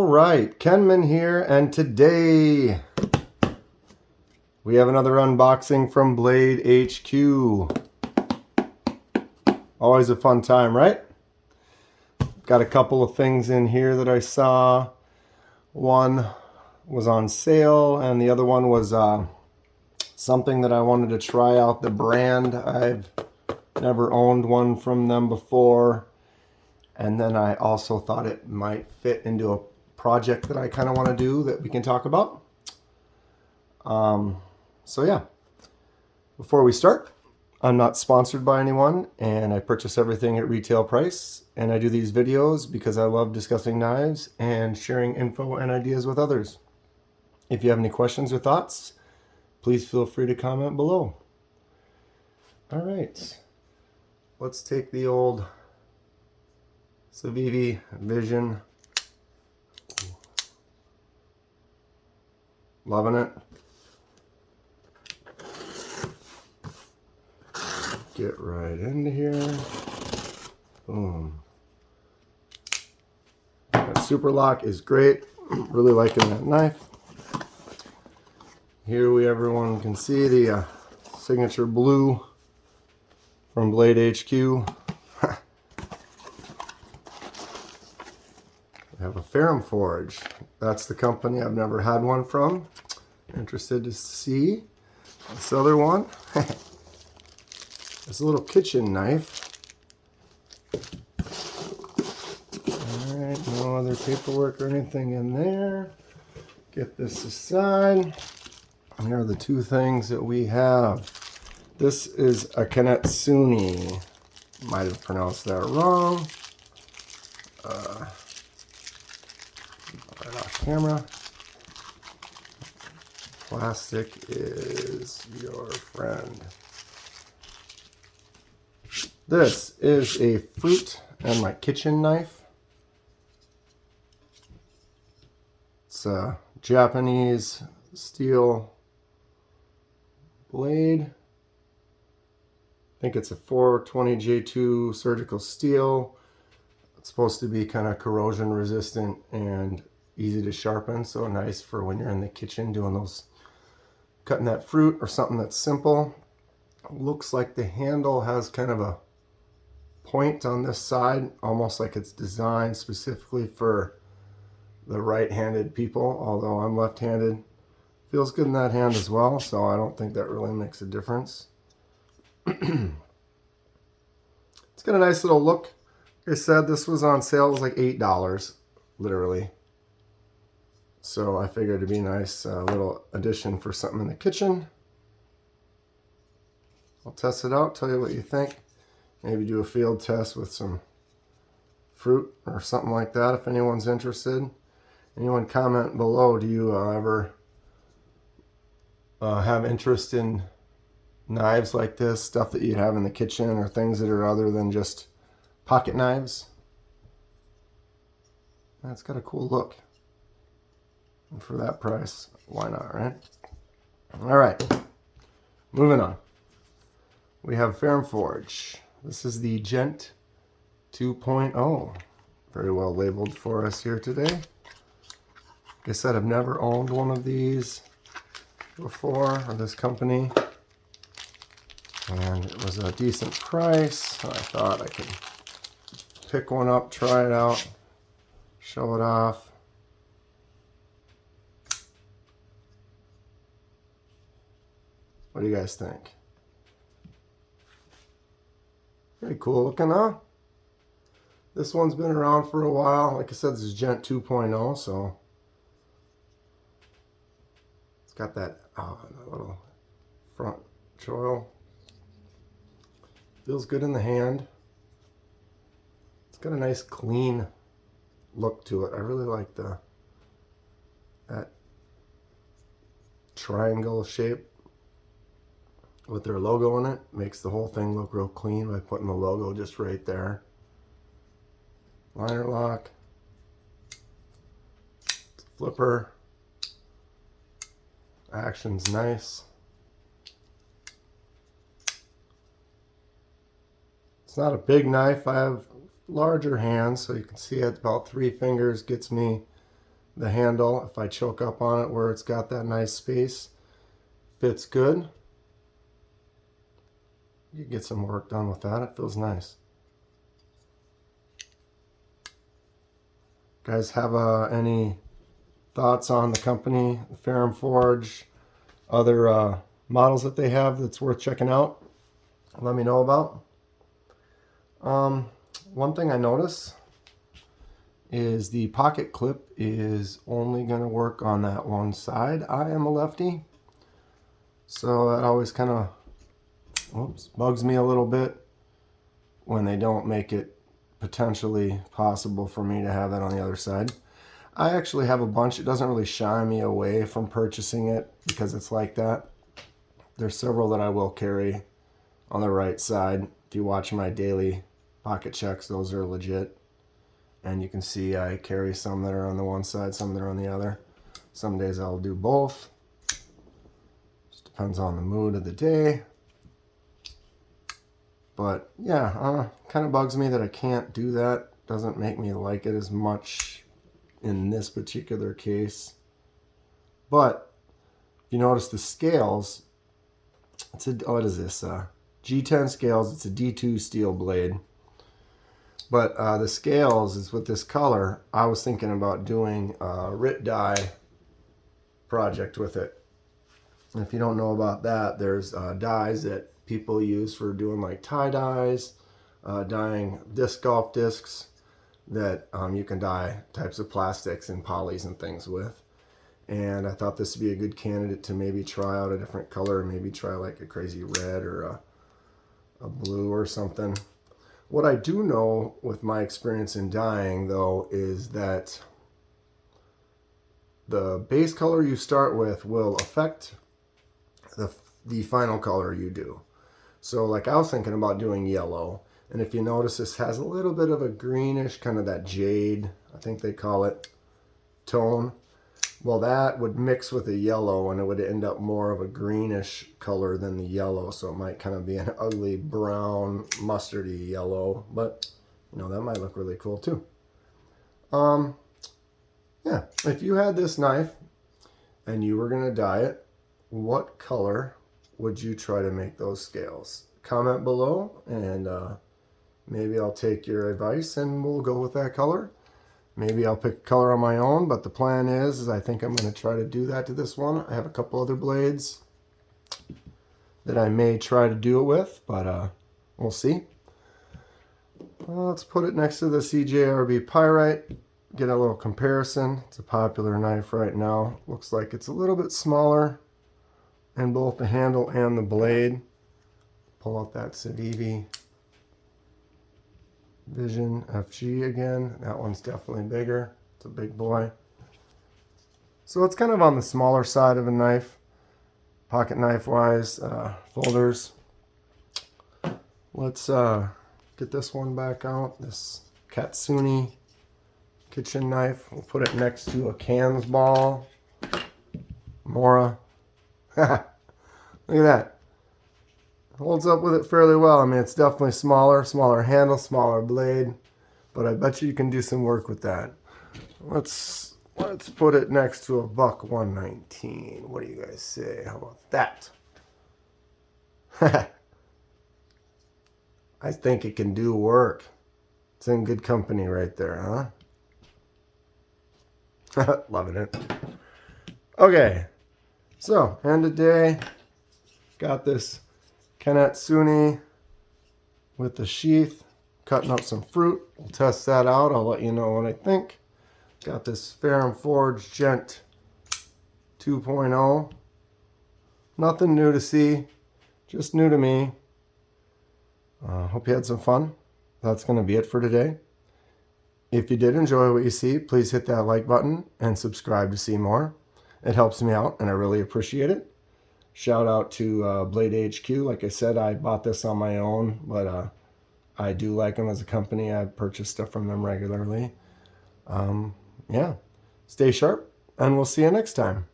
All right, Kenman here, and today we have another unboxing from BLADEHQ. Always a fun time, right? Got a couple of things in here that I saw. One was on sale, and the other one was something that I wanted to try out the brand. I've never owned one from them before. And then I also thought it might fit into a project that I kind of want to do that we can talk about. So yeah, before we start, I'm not sponsored by anyone, and I purchase everything at retail price. And I do these videos because I love discussing knives and sharing info and ideas with others. If you have any questions or thoughts, please feel free to comment below. All right, let's take the old Civivi Vision. Loving it. Get right into here. Boom. That super lock is great. Really liking that knife. Here everyone can see the signature blue from BLADEHQ. I have a Ferrum Forge. That's the company. I've never had one from. Interested to see this other one. This little kitchen knife. Alright, no other paperwork or anything in there. Get this aside. And here are the two things that we have. This is a Kanetsune. Might have pronounced that wrong. Right off camera. Plastic is your friend. This is a fruit and my kitchen knife. It's a Japanese steel blade. I think it's a 420J2 surgical steel. It's supposed to be kind of corrosion resistant and easy to sharpen, so nice for when you're in the kitchen doing those, cutting that fruit or something that's simple. Looks like the handle has kind of a point on this side, almost like it's designed specifically for the right-handed people, although I'm left-handed. Feels good in that hand as well, so I don't think that really makes a difference. It's got a nice little look. Like I said, this was on sale. It was like $8, literally. So I figured it'd be a nice little addition for something in the kitchen. I'll test it out, tell you what you think. Maybe do a field test with some fruit or something like that if anyone's interested. Anyone comment below, do you ever have interest in knives like this, stuff that you have in the kitchen, or things that are other than just pocket knives? That's got a cool look. And for that price, why not, right? All right, moving on. We have Ferrum Forge. This is the Gent 2.0. Very well labeled for us here today. Like I said, I've never owned one of these before, or this company. And it was a decent price, so I thought I could pick one up, try it out, show it off. What do you guys think? Pretty cool looking, huh? This one's been around for a while. Like I said, this is Gent 2.0, so it's got that little front choil. Feels good in the hand. It's got a nice clean look to it. I really like that triangle shape with their logo in it. Makes the whole thing look real clean by putting the logo just right there. Liner lock. Flipper. Action's nice. It's not a big knife. I have larger hands, so you can see it about 3 fingers gets me The handle, if I choke up on it where it's got that nice space, fits good. You get some work done with that. It feels nice. Guys have any thoughts on the company, Ferrum Forge, other models that they have that's worth checking out? Let me know about. One thing I notice is the pocket clip is only going to work on that one side. I am a lefty, so that always kind of bugs me a little bit when they don't make it potentially possible for me to have that on the other side. I actually have a bunch. It doesn't really shy me away from purchasing it because it's like that. There's several that I will carry on the right side. If you watch my daily pocket checks, those are legit. And you can see I carry some that are on the one side, some that are on the other. Some days I'll do both. Just depends on the mood of the day. But yeah, kind of bugs me that I can't do that. Doesn't make me like it as much in this particular case. But if you notice the scales, it's a, what is this? G10 scales. It's a D2 steel blade. But the scales is with this color. I was thinking about doing a RIT dye project with it. And if you don't know about that, there's dyes that people use for doing like tie dyes, dyeing disc golf discs that you can dye types of plastics and polys and things with. And I thought this would be a good candidate to maybe try out a different color, maybe try like a crazy red or a blue or something. What I do know with my experience in dyeing, though, is that the base color you start with will affect the final color you do. So like I was thinking about doing yellow, and if you notice, this has a little bit of a greenish, kind of that jade, I think they call it, tone. Well, that would mix with the yellow and it would end up more of a greenish color than the yellow. So it might kind of be an ugly brown mustardy yellow, but you know, that might look really cool too. Yeah, if you had this knife and you were going to dye it, what color would you try to make those scales? Comment below and maybe I'll take your advice and we'll go with that color. Maybe I'll pick a color on my own, but the plan is I think I'm going to try to do that to this one. I have a couple other blades that I may try to do it with, but we'll see. Let's put it next to the CJRB Pyrite, get a little comparison. It's a popular knife right now. Looks like it's a little bit smaller in both the handle and the blade. Pull out that Civivi Vision FG again. That one's definitely bigger. It's a big boy. So it's kind of on the smaller side of a knife, pocket knife wise, folders. Let's get this one back out. This Kanetsune kitchen knife. We'll put it next to a cans ball. Mora. Look at that. Holds up with it fairly well. I mean, it's definitely smaller handle, smaller blade, but I bet you can do some work with that. Let's put it next to a Buck 119. What do you guys say? How about that? I think it can do work. It's in good company right there, huh? Loving it. Okay, so end of day. Got this Kanetsune with the sheath, cutting up some fruit. We'll test that out. I'll let you know what I think. Got this Ferrum Forge Gent 2.0. Nothing new to see, just new to me. Hope you had some fun. That's going to be it for today. If you did enjoy what you see, please hit that like button and subscribe to see more. It helps me out and I really appreciate it. Shout out to BLADEHQ. Like I said, I bought this on my own, but I do like them as a company. I purchase stuff from them regularly. Yeah, stay sharp, and we'll see you next time.